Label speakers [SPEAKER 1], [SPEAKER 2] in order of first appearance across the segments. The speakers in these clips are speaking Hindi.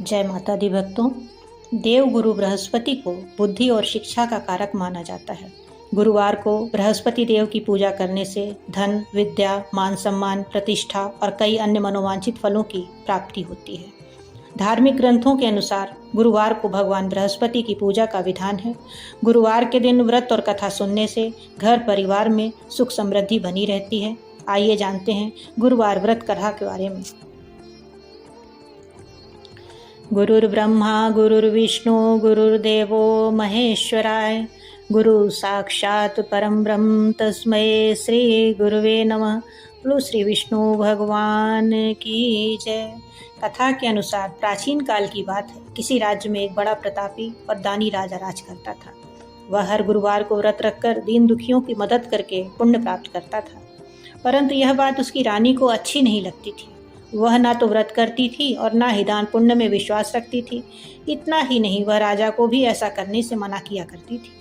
[SPEAKER 1] जय माता दी भक्तों। देव गुरु बृहस्पति को बुद्धि और शिक्षा का कारक माना जाता है। गुरुवार को बृहस्पति देव की पूजा करने से धन, विद्या, मान सम्मान, प्रतिष्ठा और कई अन्य मनोवांछित फलों की प्राप्ति होती है। धार्मिक ग्रंथों के अनुसार गुरुवार को भगवान बृहस्पति की पूजा का विधान है। गुरुवार के दिन व्रत और कथा सुनने से घर परिवार में सुख समृद्धि बनी रहती है। आइए जानते हैं गुरुवार व्रत कथा के बारे में। गुरुर्ब्रह्मा गुरुर्विष्णु गुरुर्देवो महेश्वराय, गुरु साक्षात परम ब्रह्म तस्मै श्री गुरुवे नमः। बोलो श्री विष्णु भगवान की जय। कथा के अनुसार प्राचीन काल की बात है। किसी राज्य में एक बड़ा प्रतापी और दानी राजा राज करता था। वह हर गुरुवार को व्रत रखकर दीन दुखियों की मदद करके पुण्य प्राप्त करता था, परंतु यह बात उसकी रानी को अच्छी नहीं लगती थी। वह ना तो व्रत करती थी और ना ही दान पुण्य में विश्वास रखती थी। इतना ही नहीं, वह राजा को भी ऐसा करने से मना किया करती थी।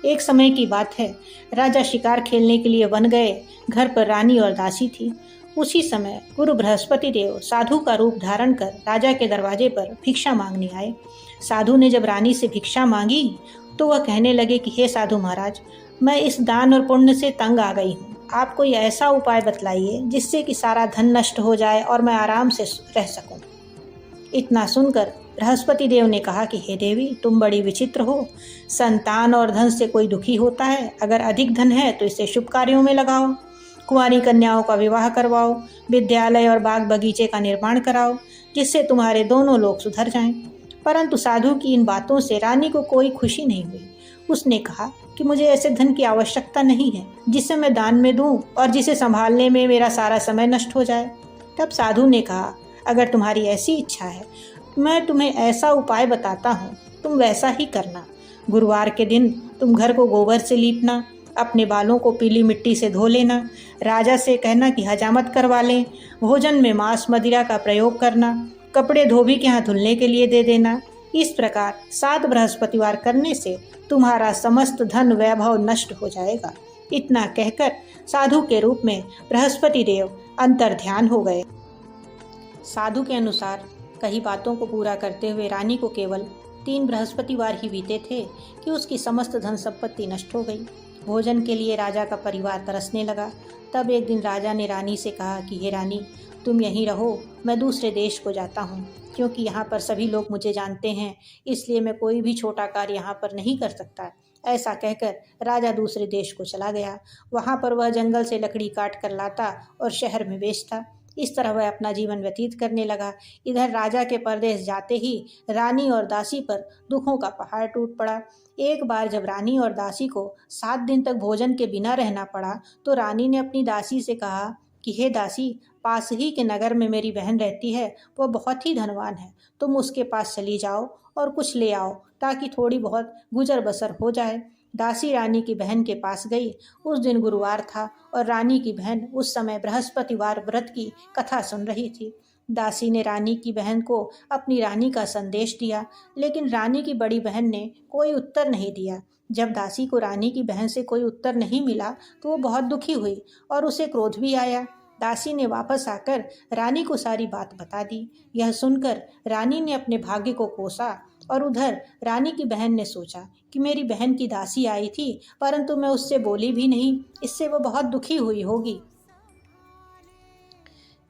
[SPEAKER 1] एक समय की बात है, राजा शिकार खेलने के लिए वन गए। घर पर रानी और दासी थी। उसी समय गुरु बृहस्पति देव साधु का रूप धारण कर राजा के दरवाजे पर भिक्षा मांगने आए। साधु ने जब रानी से भिक्षा मांगी तो वह कहने लगे कि हे साधु महाराज, मैं इस दान और पुण्य से तंग आ गई हूँ। आप कोई ऐसा उपाय बतलाइए जिससे कि सारा धन नष्ट हो जाए और मैं आराम से रह सकूं। इतना सुनकर बृहस्पति देव ने कहा कि हे देवी, तुम बड़ी विचित्र हो। संतान और धन से कोई दुखी होता है? अगर अधिक धन है तो इसे शुभ कार्यों में लगाओ। कुंवारी कन्याओं का विवाह करवाओ, विद्यालय और बाग बगीचे का निर्माण कराओ, जिससे तुम्हारे दोनों लोग सुधर जाएं। परंतु साधु की इन बातों से रानी को कोई खुशी नहीं हुई। उसने कहा कि मुझे ऐसे धन की आवश्यकता नहीं है जिसे मैं दान में दूं और जिसे संभालने में मेरा सारा समय नष्ट हो जाए। तब साधु ने कहा, अगर तुम्हारी ऐसी इच्छा है, मैं तुम्हें ऐसा उपाय बताता हूँ, तुम वैसा ही करना। गुरुवार के दिन तुम घर को गोबर से लीपना, अपने बालों को पीली मिट्टी से धो लेना, राजा से कहना कि हजामत करवा लें, भोजन में मांस मदिरा का प्रयोग करना, कपड़े धोबी के यहाँ धुलने के लिए दे देना। इस प्रकार 7 बृहस्पतिवार करने से तुम्हारा समस्त धन वैभव नष्ट हो जाएगा। इतना कहकर साधु के रूप में बृहस्पति देव अंतर ध्यान हो गए। साधु के अनुसार कई बातों को पूरा करते हुए रानी को केवल 3 बृहस्पतिवार ही बीते थे कि उसकी समस्त धन संपत्ति नष्ट हो गई। भोजन के लिए राजा का परिवार तरसने लगा। तब एक दिन राजा ने रानी से कहा कि हे रानी, तुम यहीं रहो, मैं दूसरे देश को जाता हूँ, क्योंकि यहाँ पर सभी लोग मुझे जानते हैं, इसलिए मैं कोई भी छोटा कार्य यहाँ पर नहीं कर सकता। ऐसा कहकर राजा दूसरे देश को चला गया। वहाँ पर वह जंगल से लकड़ी काट कर लाता और शहर में बेचता। इस तरह वह अपना जीवन व्यतीत करने लगा। इधर राजा के परदेश जाते ही रानी और दासी पर दुखों का पहाड़ टूट पड़ा। एक बार जब रानी और दासी को 7 दिन तक भोजन के बिना रहना पड़ा तो रानी ने अपनी दासी से कहा कि हे दासी, पास ही के नगर में मेरी बहन रहती है, वह बहुत ही धनवान है। तुम उसके पास चली जाओ और कुछ ले आओ ताकि थोड़ी बहुत गुजर बसर हो जाए। दासी रानी की बहन के पास गई। उस दिन गुरुवार था और रानी की बहन उस समय बृहस्पतिवार व्रत की कथा सुन रही थी। दासी ने रानी की बहन को अपनी रानी का संदेश दिया, लेकिन रानी की बड़ी बहन ने कोई उत्तर नहीं दिया। जब दासी को रानी की बहन से कोई उत्तर नहीं मिला तो वो बहुत दुखी हुई और उसे क्रोध भी आया। दासी ने वापस आकर रानी को सारी बात बता दी। यह सुनकर रानी ने अपने भाग्य को कोसा और उधर रानी की बहन ने सोचा कि मेरी बहन की दासी आई थी, परंतु मैं उससे बोली भी नहीं, इससे वो बहुत दुखी हुई होगी।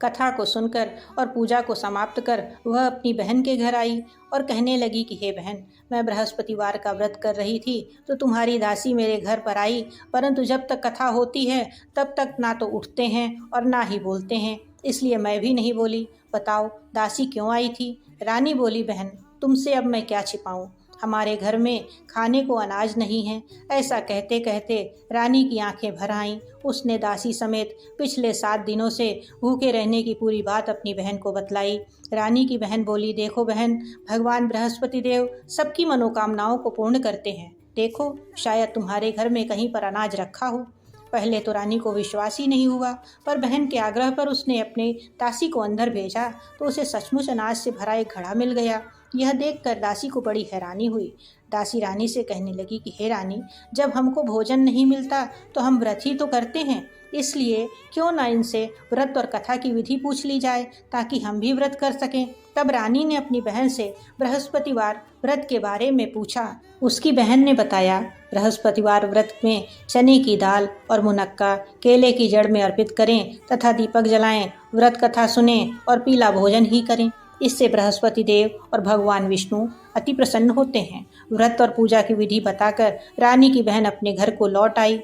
[SPEAKER 1] कथा को सुनकर और पूजा को समाप्त कर वह अपनी बहन के घर आई और कहने लगी कि हे बहन, मैं बृहस्पतिवार का व्रत कर रही थी तो तुम्हारी दासी मेरे घर पर आई, परंतु जब तक कथा होती है तब तक ना तो उठते हैं और ना ही बोलते हैं, इसलिए मैं भी नहीं बोली। बताओ दासी क्यों आई थी? रानी बोली, बहन, तुमसे अब मैं क्या छिपाऊं, हमारे घर में खाने को अनाज नहीं है। ऐसा कहते कहते रानी की आंखें भर आईं। उसने दासी समेत पिछले 7 दिनों से भूखे रहने की पूरी बात अपनी बहन को बतलाई। रानी की बहन बोली, देखो बहन, भगवान बृहस्पति देव सबकी मनोकामनाओं को पूर्ण करते हैं। देखो, शायद तुम्हारे घर में कहीं पर अनाज रखा हो। पहले तो रानी को विश्वास ही नहीं हुआ, पर बहन के आग्रह पर उसने अपने दासी को अंदर भेजा तो उसे सचमुच अनाज से भरा एक घड़ा मिल गया। यह देखकर दासी को बड़ी हैरानी हुई। दासी रानी से कहने लगी कि हे रानी, जब हमको भोजन नहीं मिलता तो हम व्रत ही तो करते हैं, इसलिए क्यों ना इनसे व्रत और कथा की विधि पूछ ली जाए ताकि हम भी व्रत कर सकें। तब रानी ने अपनी बहन से बृहस्पतिवार व्रत के बारे में पूछा। उसकी बहन ने बताया, बृहस्पतिवार व्रत में चने की दाल और मुनक्का केले की जड़ में अर्पित करें तथा दीपक जलाएं, व्रत कथा सुनें और पीला भोजन ही करें। इससे बृहस्पति देव और भगवान विष्णु अति प्रसन्न होते हैं। व्रत और पूजा की विधि बताकर रानी की बहन अपने घर को लौट आई।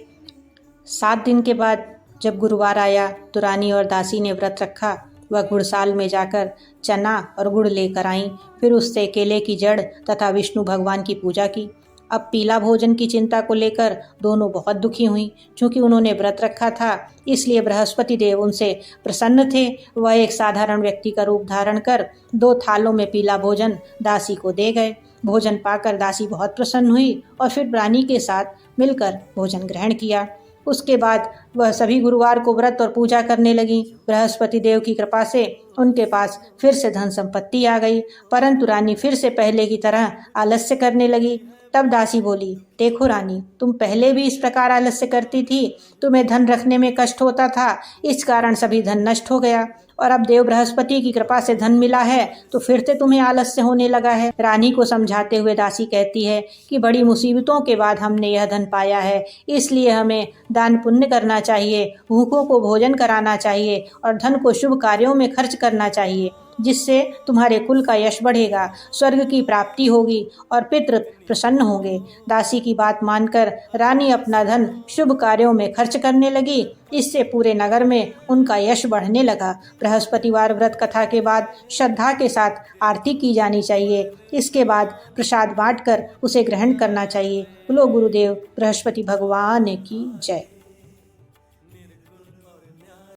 [SPEAKER 1] 7 दिन के बाद जब गुरुवार आया तो रानी और दासी ने व्रत रखा। वह गुड़साल में जाकर चना और गुड़ लेकर आईं, फिर उससे केले की जड़ तथा विष्णु भगवान की पूजा की। अब पीला भोजन की चिंता को लेकर दोनों बहुत दुखी हुईं। चूँकि उन्होंने व्रत रखा था इसलिए बृहस्पति देव उनसे प्रसन्न थे। वह एक साधारण व्यक्ति का रूप धारण कर 2 थालों में पीला भोजन दासी को दे गए। भोजन पाकर दासी बहुत प्रसन्न हुई और फिर रानी के साथ मिलकर भोजन ग्रहण किया। उसके बाद वह सभी गुरुवार को व्रत और पूजा करने लगी। बृहस्पति देव की कृपा से उनके पास फिर से धन संपत्ति आ गई, परंतु रानी फिर से पहले की तरह आलस्य करने लगी। तब दासी बोली, देखो रानी, तुम पहले भी इस प्रकार आलस्य करती थी, तुम्हें धन रखने में कष्ट होता था, इस कारण सभी धन नष्ट हो गया, और अब देव बृहस्पति की कृपा से धन मिला है तो फिर से तुम्हें आलस्य होने लगा है। रानी को समझाते हुए दासी कहती है कि बड़ी मुसीबतों के बाद हमने यह धन पाया है, इसलिए हमें दान पुण्य करना चाहिए, भूखों को भोजन कराना चाहिए और धन को शुभ कार्यों में खर्च करना चाहिए, जिससे तुम्हारे कुल का यश बढ़ेगा, स्वर्ग की प्राप्ति होगी और पितृ प्रसन्न होंगे। दासी की बात मानकर रानी अपना धन शुभ कार्यों में खर्च करने लगी। इससे पूरे नगर में उनका यश बढ़ने लगा। बृहस्पतिवार व्रत कथा के बाद श्रद्धा के साथ आरती की जानी चाहिए। इसके बाद प्रसाद बांटकर उसे ग्रहण करना चाहिए। बोलो गुरुदेव बृहस्पति भगवान की जय।